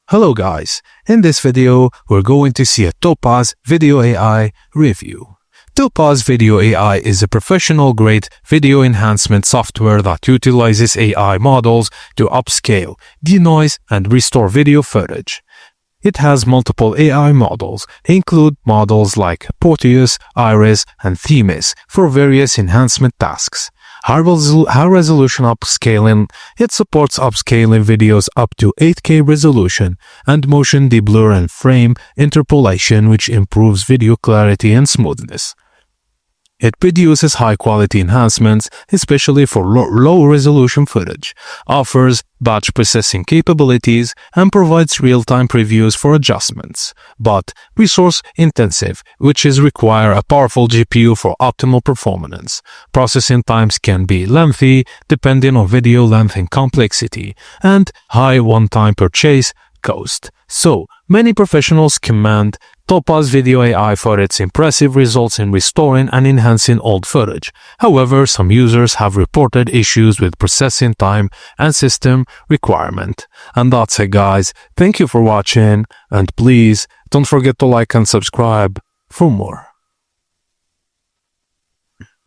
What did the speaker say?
Hello guys, in this video we're going to see a Topaz Video AI review. Topaz Video AI is a professional-grade video enhancement software that utilizes AI models to upscale, denoise, and restore video footage. It has multiple AI models, include models like Proteus, Iris, and Themis for various enhancement tasks. High-resolution upscaling. It supports upscaling videos up to 8K resolution and motion deblur and frame interpolation, which improves video clarity and smoothness. It produces high-quality enhancements, especially for low-resolution footage, offers batch processing capabilities, and provides real-time previews for adjustments, but resource-intensive, which require a powerful GPU for optimal performance. Processing times can be lengthy, depending on video length and complexity, and high one-time purchase cost. So, many professionals commend Topaz Video AI for its impressive results in restoring and enhancing old footage. However, some users have reported issues with processing time and system requirement. And that's it guys. Thank you for watching, and please don't forget to like and subscribe for more.